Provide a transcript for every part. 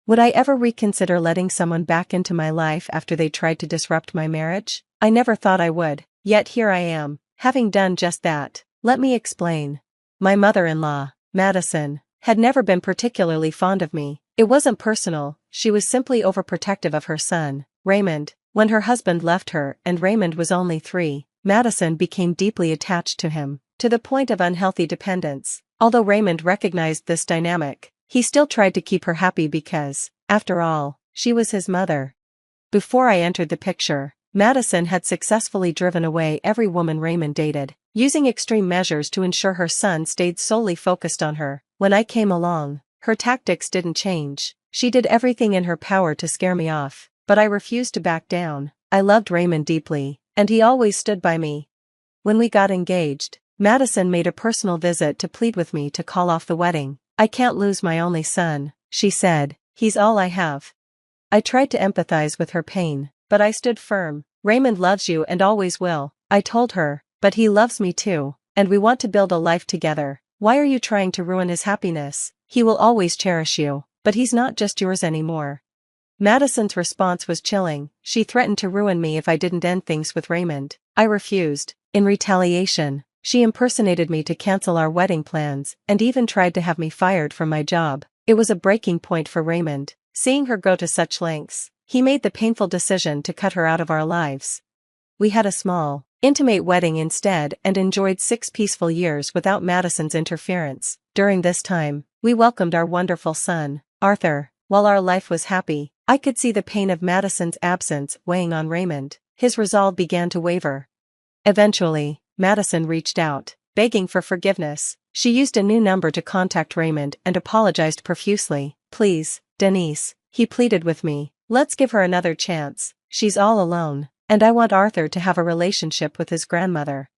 Would I ever reconsider letting someone back into my life after they tried to disrupt my marriage? I never thought I would, yet here I am, having done just that. Let me explain. My mother-in-law, Madison, had never been particularly fond of me. It wasn't personal, she was simply overprotective of her son, Raymond. When her husband left her and Raymond was only 3, Madison became deeply attached to him, to the point of unhealthy dependence. Although Raymond recognized this dynamic, he still tried to keep her happy because, after all, she was his mother. Before I entered the picture, Madison had successfully driven away every woman Raymond dated, using extreme measures to ensure her son stayed solely focused on her. When I came along, her tactics didn't change. She did everything in her power to scare me off, but I refused to back down. I loved Raymond deeply, and he always stood by me. When we got engaged, Madison made a personal visit to plead with me to call off the wedding. I can't lose my only son, she said, he's all I have. I tried to empathize with her pain, but I stood firm. Raymond loves you and always will, I told her, but he loves me too, and we want to build a life together. Why are you trying to ruin his happiness? He will always cherish you, but he's not just yours anymore. Madison's response was chilling. She threatened to ruin me if I didn't end things with Raymond. I refused. In retaliation, she impersonated me to cancel our wedding plans and even tried to have me fired from my job. It was a breaking point for Raymond. Seeing her go to such lengths, he made the painful decision to cut her out of our lives. We had a small, intimate wedding instead and enjoyed 6 peaceful years without Madison's interference. During this time, we welcomed our wonderful son, Arthur. While our life was happy, I could see the pain of Madison's absence weighing on Raymond. His resolve began to waver. Eventually, Madison reached out, begging for forgiveness. She used a new number to contact Raymond and apologized profusely. Please, Denise, he pleaded with me. Let's give her another chance. She's all alone, and I want Arthur to have a relationship with his grandmother.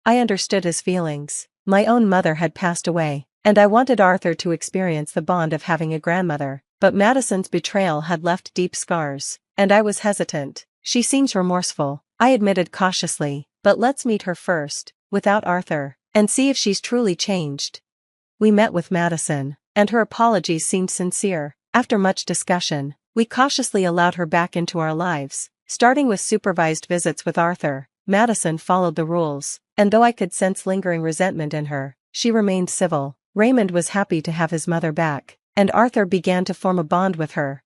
I understood his feelings. My own mother had passed away, and I wanted Arthur to experience the bond of having a grandmother. But Madison's betrayal had left deep scars, and I was hesitant. She seems remorseful, I admitted cautiously, but let's meet her first, without Arthur, and see if she's truly changed. We met with Madison, and her apologies seemed sincere. After much discussion, we cautiously allowed her back into our lives, starting with supervised visits with Arthur. Madison followed the rules, and though I could sense lingering resentment in her, she remained civil. Raymond was happy to have his mother back, and Arthur began to form a bond with her.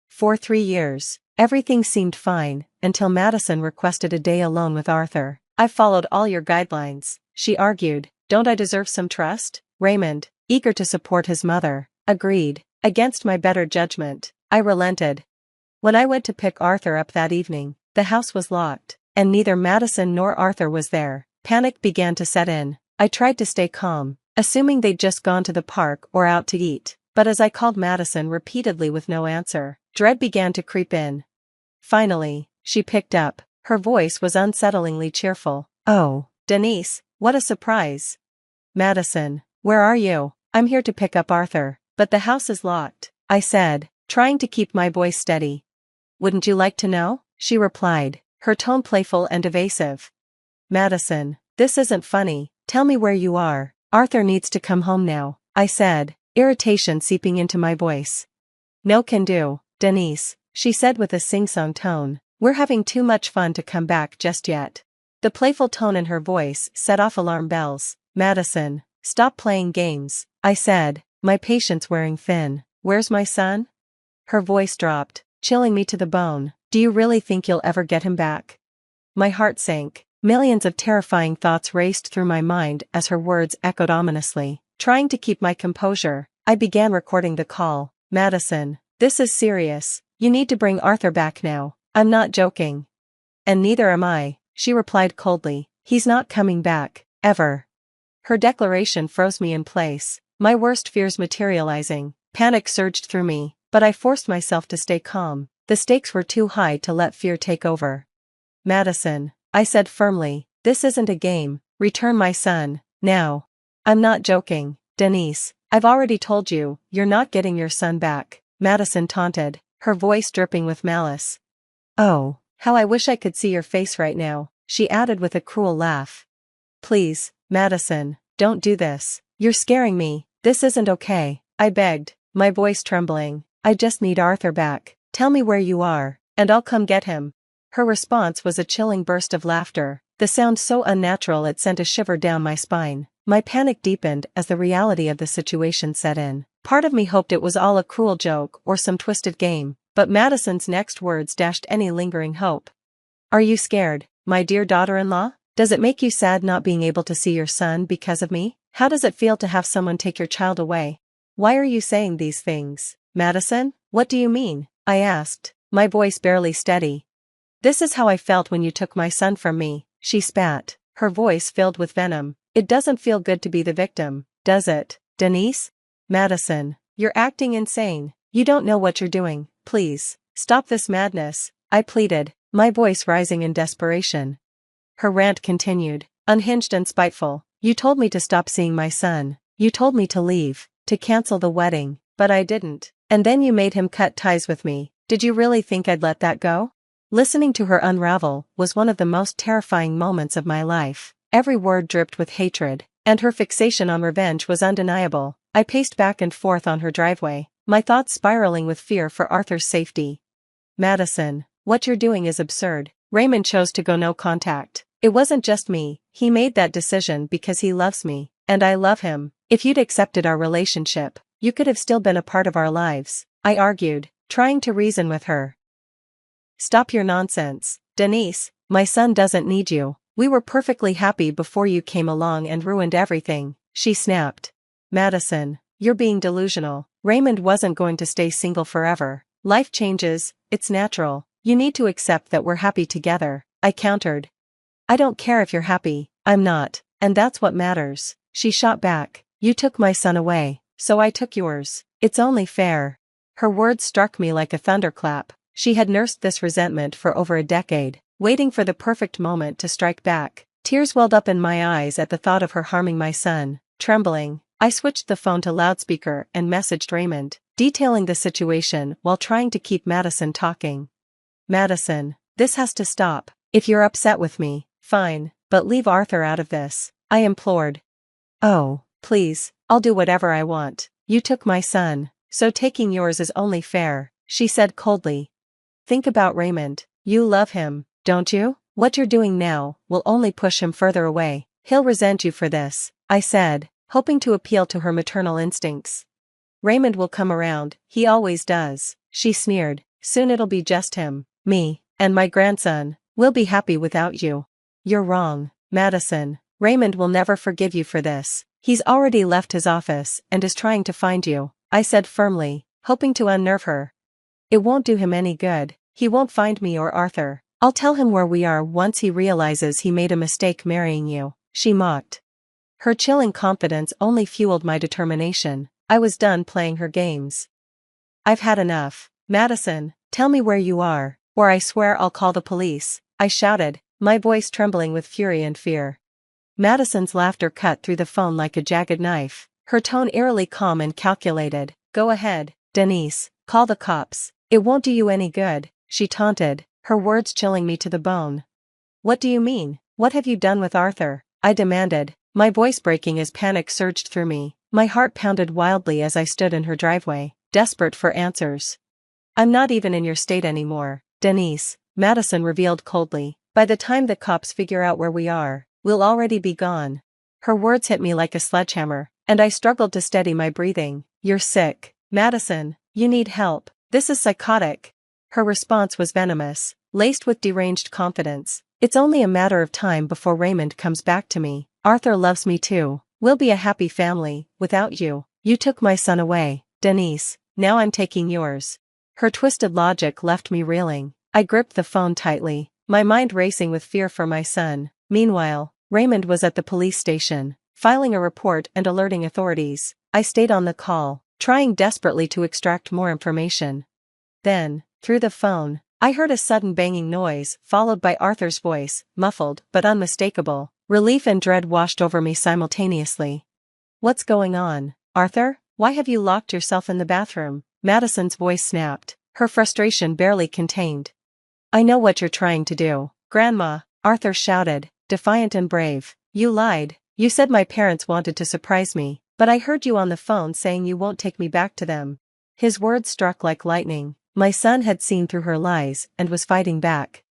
For 3 years, everything seemed fine, until Madison requested a day alone with Arthur. I followed all your guidelines, she argued. Don't I deserve some trust? Raymond, eager to support his mother, agreed. Against my better judgment, I relented. When I went to pick Arthur up that evening, the house was locked, and neither Madison nor Arthur was there. Panic began to set in. I tried to stay calm, assuming they'd just gone to the park or out to eat. But as I called Madison repeatedly with no answer, dread began to creep in. Finally, she picked up. Her voice was unsettlingly cheerful. Oh, Denise, what a surprise. Madison, where are you? I'm here to pick up Arthur, but the house is locked, I said, trying to keep my voice steady. Wouldn't you like to know? She replied, her tone playful and evasive. Madison, this isn't funny. Tell me where you are. Arthur needs to come home now, I said, irritation seeping into my voice. No can do, Denise, she said with a sing-song tone. We're having too much fun to come back just yet. The playful tone in her voice set off alarm bells. Madison, stop playing games, I said, my patience wearing thin. Where's my son? Her voice dropped, chilling me to the bone. Do you really think you'll ever get him back? My heart sank. Millions of terrifying thoughts raced through my mind as her words echoed ominously. Trying to keep my composure, I began recording the call. Madison, this is serious. You need to bring Arthur back now. I'm not joking. And neither am I, she replied coldly. He's not coming back, ever. Her declaration froze me in place, my worst fears materializing. Panic surged through me, but I forced myself to stay calm. The stakes were too high to let fear take over. Madison, I said firmly, this isn't a game. Return my son, now. I'm not joking, Denise. I've already told you, you're not getting your son back, Madison taunted, her voice dripping with malice. Oh, how I wish I could see your face right now, she added with a cruel laugh. Please, Madison, don't do this. You're scaring me. This isn't okay, I begged, my voice trembling. I just need Arthur back. Tell me where you are, and I'll come get him. Her response was a chilling burst of laughter, the sound so unnatural it sent a shiver down my spine. My panic deepened as the reality of the situation set in. Part of me hoped it was all a cruel joke or some twisted game, but Madison's next words dashed any lingering hope. Are you scared, my dear daughter-in-law? Does it make you sad not being able to see your son because of me? How does it feel to have someone take your child away? Why are you saying these things, Madison? What do you mean? I asked, my voice barely steady. This is how I felt when you took my son from me, she spat, her voice filled with venom. It doesn't feel good to be the victim, does it, Denise? Madison, you're acting insane. You don't know what you're doing. Please, stop this madness, I pleaded, my voice rising in desperation. Her rant continued, unhinged and spiteful. You told me to stop seeing my son. You told me to leave, to cancel the wedding, but I didn't. And then you made him cut ties with me. Did you really think I'd let that go? Listening to her unravel was one of the most terrifying moments of my life. Every word dripped with hatred, and her fixation on revenge was undeniable. I paced back and forth on her driveway, my thoughts spiraling with fear for Arthur's safety. Madison, what you're doing is absurd. Raymond chose to go no contact. It wasn't just me, he made that decision because he loves me, and I love him. If you'd accepted our relationship, you could have still been a part of our lives, I argued, trying to reason with her. Stop your nonsense, Denise, my son doesn't need you. We were perfectly happy before you came along and ruined everything, she snapped. Madison, you're being delusional. Raymond wasn't going to stay single forever. Life changes, it's natural. You need to accept that we're happy together, I countered. I don't care if you're happy, I'm not, and that's what matters, she shot back. You took my son away, so I took yours. It's only fair. Her words struck me like a thunderclap. She had nursed this resentment for over a decade, waiting for the perfect moment to strike back. Tears welled up in my eyes at the thought of her harming my son. Trembling, I switched the phone to loudspeaker and messaged Raymond, detailing the situation while trying to keep Madison talking. Madison, this has to stop. If you're upset with me, fine, but leave Arthur out of this, I implored. Oh, please, I'll do whatever I want. You took my son, so taking yours is only fair, she said coldly. Think about Raymond. You love him, don't you? What you're doing now will only push him further away. He'll resent you for this, I said, hoping to appeal to her maternal instincts. Raymond will come around, he always does, she sneered. Soon it'll be just him, me, and my grandson. We'll be happy without you. You're wrong, Madison. Raymond will never forgive you for this. He's already left his office and is trying to find you, I said firmly, hoping to unnerve her. It won't do him any good. He won't find me or Arthur. I'll tell him where we are once he realizes he made a mistake marrying you, she mocked. Her chilling confidence only fueled my determination. I was done playing her games. I've had enough. Madison, tell me where you are, or I swear I'll call the police, I shouted, my voice trembling with fury and fear. Madison's laughter cut through the phone like a jagged knife, her tone eerily calm and calculated. Go ahead, Denise, call the cops. It won't do you any good, she taunted, her words chilling me to the bone. What do you mean? What have you done with Arthur? I demanded, my voice breaking as panic surged through me. My heart pounded wildly as I stood in her driveway, desperate for answers. I'm not even in your state anymore, Denise, Madison revealed coldly. By the time the cops figure out where we are, we'll already be gone. Her words hit me like a sledgehammer, and I struggled to steady my breathing. You're sick, Madison, you need help. This is psychotic. Her response was venomous, laced with deranged confidence. It's only a matter of time before Raymond comes back to me. Arthur loves me too. We'll be a happy family, without you. You took my son away, Denise, now I'm taking yours. Her twisted logic left me reeling. I gripped the phone tightly, my mind racing with fear for my son. Meanwhile, Raymond was at the police station, filing a report and alerting authorities. I stayed on the call, trying desperately to extract more information. Then, through the phone, I heard a sudden banging noise, followed by Arthur's voice, muffled but unmistakable. Relief and dread washed over me simultaneously. What's going on, Arthur? Why have you locked yourself in the bathroom? Madison's voice snapped, her frustration barely contained. I know what you're trying to do, Grandma, Arthur shouted, defiant and brave. You lied. You said my parents wanted to surprise me, but I heard you on the phone saying you won't take me back to them. His words struck like lightning. My son had seen through her lies and was fighting back.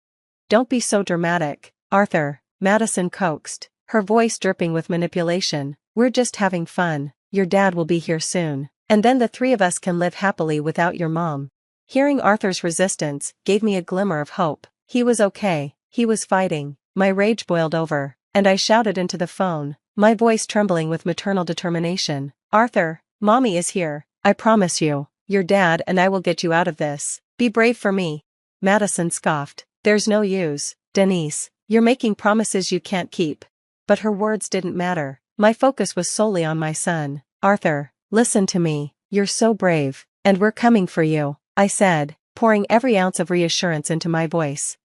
"Don't be so dramatic, Arthur," Madison coaxed, her voice dripping with manipulation. "We're just having fun. Your dad will be here soon, and then the three of us can live happily without your mom." Hearing Arthur's resistance gave me a glimmer of hope. He was okay, he was fighting. My rage boiled over, and I shouted into the phone, my voice trembling with maternal determination. "Arthur, Mommy is here. I promise you, your dad and I will get you out of this. Be brave for me." Madison scoffed. "There's no use, Denise. You're making promises you can't keep." But her words didn't matter. My focus was solely on my son. "Arthur, listen to me. You're so brave, and we're coming for you," I said, pouring every ounce of reassurance into my voice.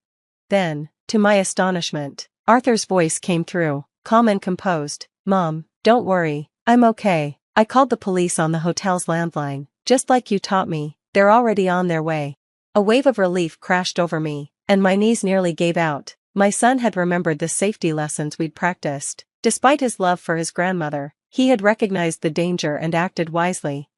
Then, to my astonishment, Arthur's voice came through, calm and composed. "Mom, don't worry, I'm okay. I called the police on the hotel's landline, just like you taught me. They're already on their way." A wave of relief crashed over me, and my knees nearly gave out. My son had remembered the safety lessons we'd practiced. Despite his love for his grandmother, he had recognized the danger and acted wisely.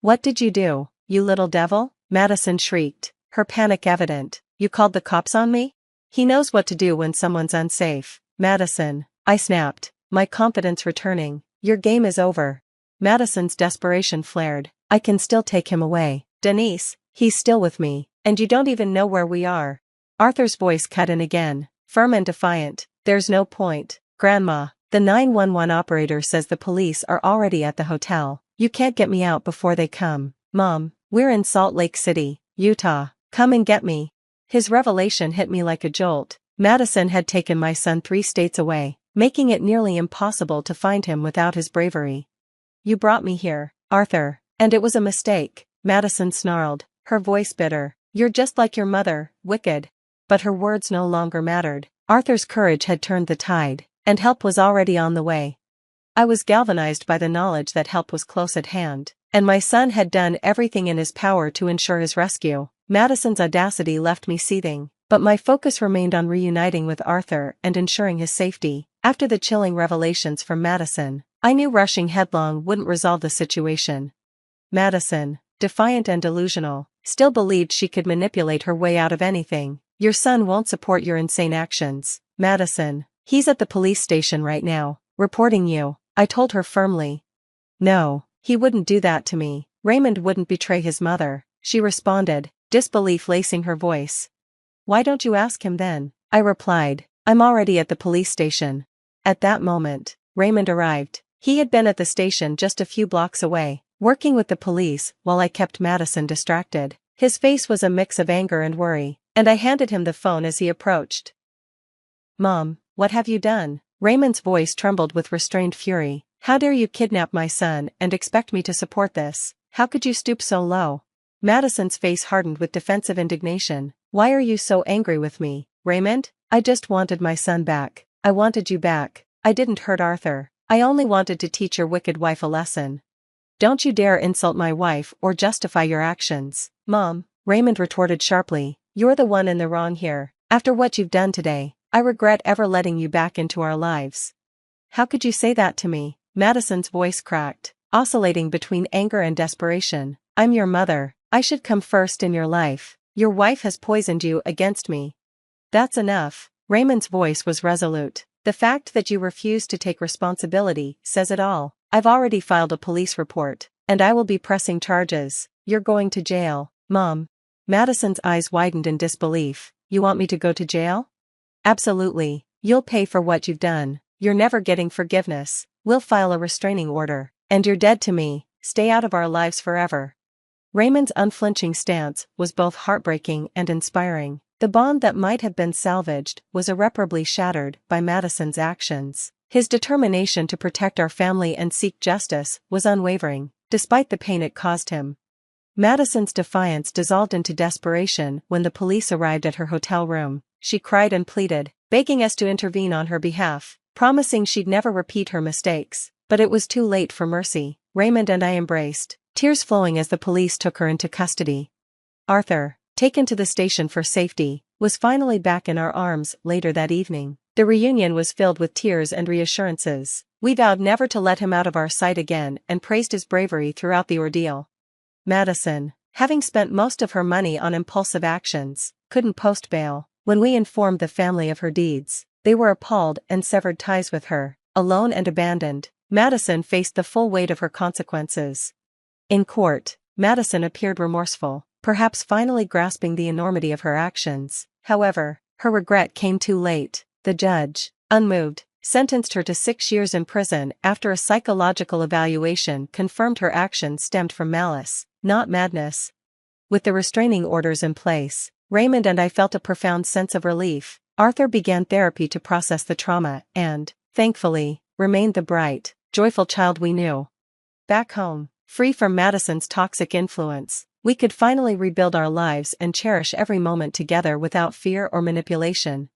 "What did you do, you little devil?" Madison shrieked, her panic evident. "You called the cops on me?" "He knows what to do when someone's unsafe, Madison," I snapped, my confidence returning. "Your game is over." Madison's desperation flared. "I can still take him away, Denise. He's still with me, and you don't even know where we are." Arthur's voice cut in again, firm and defiant. "There's no point, Grandma. The 911 operator says the police are already at the hotel. You can't get me out before they come. Mom, we're in Salt Lake City, Utah. Come and get me." His revelation hit me like a jolt. Madison had taken my son 3 states away, making it nearly impossible to find him without his bravery. "You brought me here, Arthur, and it was a mistake," Madison snarled, her voice bitter. "You're just like your mother, wicked." But her words no longer mattered. Arthur's courage had turned the tide, and help was already on the way. I was galvanized by the knowledge that help was close at hand, and my son had done everything in his power to ensure his rescue. Madison's audacity left me seething, but my focus remained on reuniting with Arthur and ensuring his safety. After the chilling revelations from Madison, I knew rushing headlong wouldn't resolve the situation. Madison, defiant and delusional, still believed she could manipulate her way out of anything. "Your son won't support your insane actions, Madison. He's at the police station right now, reporting you," I told her firmly. "No, he wouldn't do that to me. Raymond wouldn't betray his mother," she responded, disbelief lacing her voice. "Why don't you ask him then?" I replied. "I'm already at the police station." At that moment, Raymond arrived. He had been at the station just a few blocks away, working with the police while I kept Madison distracted. His face was a mix of anger and worry, and I handed him the phone as he approached. "Mom, what have you done?" Raymond's voice trembled with restrained fury. "How dare you kidnap my son and expect me to support this? How could you stoop so low?" Madison's face hardened with defensive indignation. "Why are you so angry with me, Raymond? I just wanted my son back. I wanted you back. I didn't hurt Arthur. I only wanted to teach your wicked wife a lesson." "Don't you dare insult my wife or justify your actions, Mom," Raymond retorted sharply. "You're the one in the wrong here. After what you've done today, I regret ever letting you back into our lives." "How could you say that to me?" Madison's voice cracked, oscillating between anger and desperation. "I'm your mother. I should come first in your life. Your wife has poisoned you against me." "That's enough." Raymond's voice was resolute. "The fact that you refuse to take responsibility says it all. I've already filed a police report, and I will be pressing charges. You're going to jail, Mom." Madison's eyes widened in disbelief. "You want me to go to jail?" "Absolutely. You'll pay for what you've done. You're never getting forgiveness. We'll file a restraining order, and you're dead to me. Stay out of our lives forever." Raymond's unflinching stance was both heartbreaking and inspiring. The bond that might have been salvaged was irreparably shattered by Madison's actions. His determination to protect our family and seek justice was unwavering, despite the pain it caused him. Madison's defiance dissolved into desperation when the police arrived at her hotel room. She cried and pleaded, begging us to intervene on her behalf, promising she'd never repeat her mistakes. But it was too late for mercy. Raymond and I embraced, tears flowing as the police took her into custody. Arthur, taken to the station for safety, was finally back in our arms later that evening. The reunion was filled with tears and reassurances. We vowed never to let him out of our sight again and praised his bravery throughout the ordeal. Madison, having spent most of her money on impulsive actions, couldn't post bail. When we informed the family of her deeds, they were appalled and severed ties with her. Alone and abandoned, Madison faced the full weight of her consequences. In court, Madison appeared remorseful, perhaps finally grasping the enormity of her actions. However, her regret came too late. The judge, unmoved, sentenced her to 6 years in prison after a psychological evaluation confirmed her actions stemmed from malice, not madness. With the restraining orders in place, Raymond and I felt a profound sense of relief. Arthur began therapy to process the trauma and, thankfully, remained the bright, joyful child we knew. Back home, free from Madison's toxic influence, we could finally rebuild our lives and cherish every moment together without fear or manipulation.